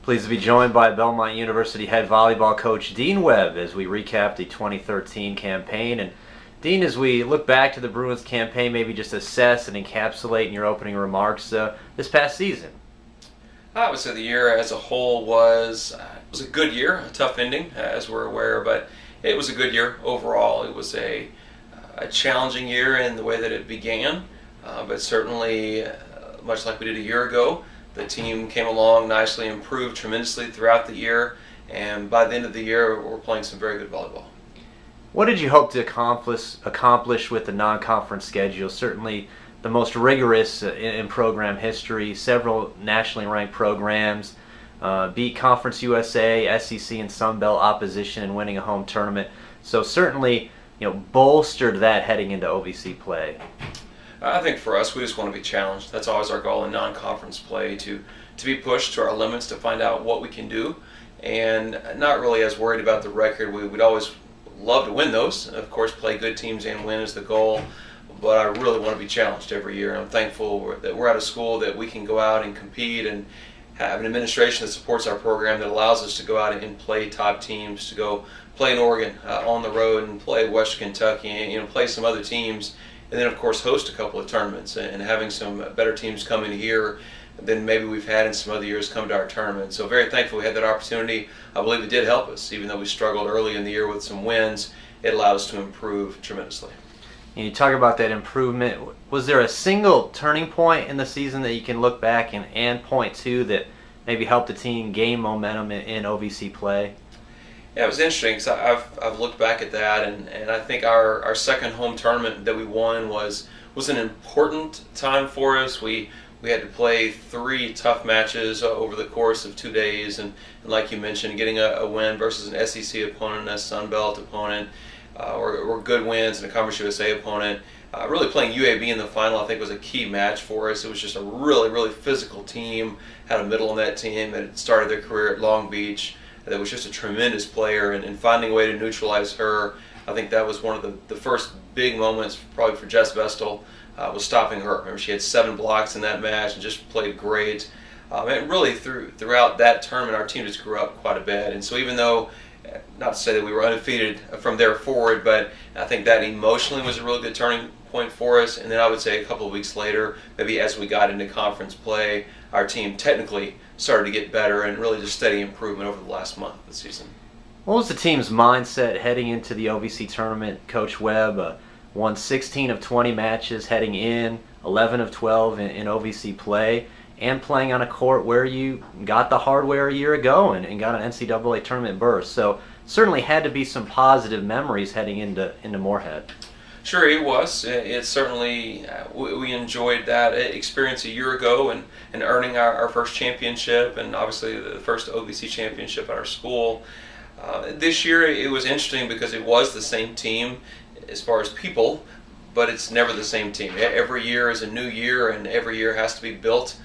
Pleased to be joined by Belmont University head volleyball coach Deane Webb as we recap the 2013 campaign. And Deane, as we look back to the Bruins campaign, maybe just assess and encapsulate in your opening remarks this past season. I would say the year as a whole was a good year, a tough ending, as we're aware, but it was a good year overall. It was a challenging year in the way that it began, but certainly, much like we did a year ago, the team came along nicely, improved tremendously throughout the year, and by the end of the year, we're playing some very good volleyball. What did you hope to accomplish with the non-conference schedule? Certainly the most rigorous in program history, several nationally ranked programs, beat Conference USA, SEC, and Sun Belt opposition and winning a home tournament. So certainly, bolstered that heading into OVC play. I think for us, we just want to be challenged. That's always our goal in non-conference play, to be pushed to our limits, to find out what we can do, and not really as worried about the record. We'd always love to win those. Of course, play good teams and win is the goal, but I really want to be challenged every year. I'm thankful that we're at a school that we can go out and compete and have an administration that supports our program, that allows us to go out and play top teams, to go play in Oregon on the road and play Western Kentucky and play some other teams. And then, of course, host a couple of tournaments and having some better teams come in here than maybe we've had in some other years come to our tournament. So very thankful we had that opportunity. I believe it did help us. Even though we struggled early in the year with some wins, it allowed us to improve tremendously. You talk about that improvement. Was there a single turning point in the season that you can look back and point to that maybe helped the team gain momentum in OVC play? Yeah, it was interesting because I've looked back at that, and I think our second home tournament that we won was an important time for us. We had to play 3 tough matches over the course of 2 days, and like you mentioned, getting a win versus an SEC opponent and a Sun Belt opponent, or good wins and a Conference USA opponent. Really playing UAB in the final, I think, was a key match for us. It was just a really, really physical team. Had a middle on that team that had started their career at Long Beach, that was just a tremendous player, and finding a way to neutralize her, I think that was one of the first big moments probably for Jess Vestal, was stopping her. Remember, she had 7 blocks in that match and just played great. And really throughout that tournament, our team just grew up quite a bit. And so even though, not to say that we were undefeated from there forward, but I think that emotionally was a really good turning point for us. And then I would say a couple of weeks later, maybe as we got into conference play, our team technically started to get better, and really just steady improvement over the last month of the season. What was the team's mindset heading into the OVC tournament? Coach Webb won 16 of 20 matches heading in, 11 of 12 in OVC play, and playing on a court where you got the hardware a year ago and got an NCAA tournament berth. So certainly had to be some positive memories heading into Moorhead. Sure, it was. It certainly, we enjoyed that experience a year ago and earning our first championship, and obviously the first OVC championship at our school. This year it was interesting because it was the same team as far as people, but it's never the same team. Every year is a new year, and every year has to be built.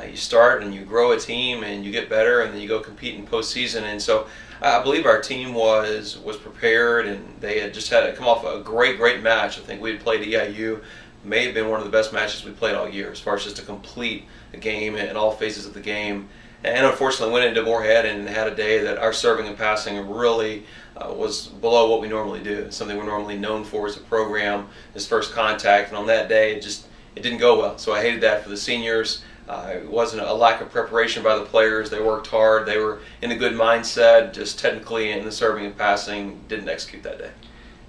You start and you grow a team and you get better, and then you go compete in postseason. And so I believe our team was prepared, and they had just had to come off a great match. I think we had played EIU, may have been one of the best matches we played all year as far as just to complete a game in all phases of the game. And unfortunately went into Moorhead and had a day that our serving and passing really was below what we normally do. Something we're normally known for as a program is first contact, and on that day it didn't go well. So I hated that for the seniors. It wasn't a lack of preparation by the players. They worked hard. They were in a good mindset. Just technically in the serving and passing, didn't execute that day.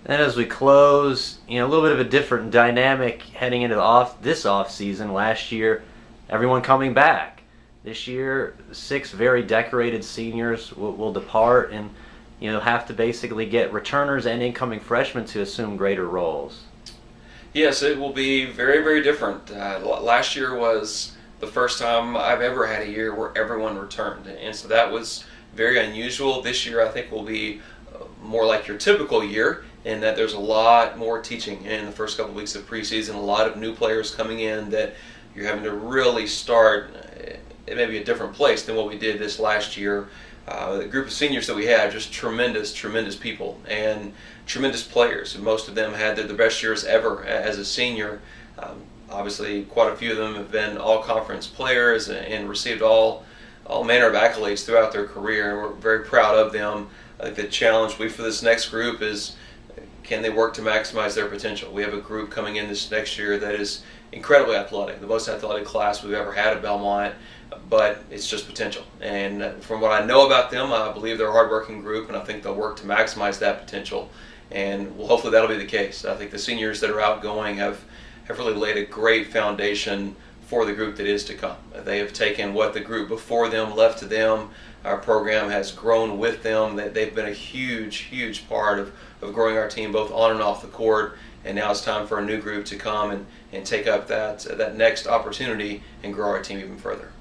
And as we close, a little bit of a different dynamic heading into this off season. Last year, everyone coming back. This year, 6 very decorated seniors will depart, and have to basically get returners and incoming freshmen to assume greater roles. Yes, it will be very, very different. Last year was the first time I've ever had a year where everyone returned, and so that was very unusual. This year I think will be more like your typical year, in that there's a lot more teaching in the first couple of weeks of preseason, a lot of new players coming in that you're having to really start at maybe a different place than what we did this last year. The group of seniors that we had, just tremendous people and tremendous players. Most of them had their best years ever as a senior. Obviously, quite a few of them have been all-conference players and received all all manner of accolades throughout their career, and we're very proud of them. I think the challenge for this next group is, can they work to maximize their potential? We have a group coming in this next year that is incredibly athletic, the most athletic class we've ever had at Belmont, but it's just potential. And from what I know about them, I believe they're a hardworking group, and I think they'll work to maximize that potential. And well, hopefully that'll be the case. I think the seniors that are outgoing have really laid a great foundation for the group that is to come. They have taken what the group before them left to them. Our program has grown with them. They've been a huge part of growing our team both on and off the court, and now it's time for a new group to come and take up that next opportunity and grow our team even further.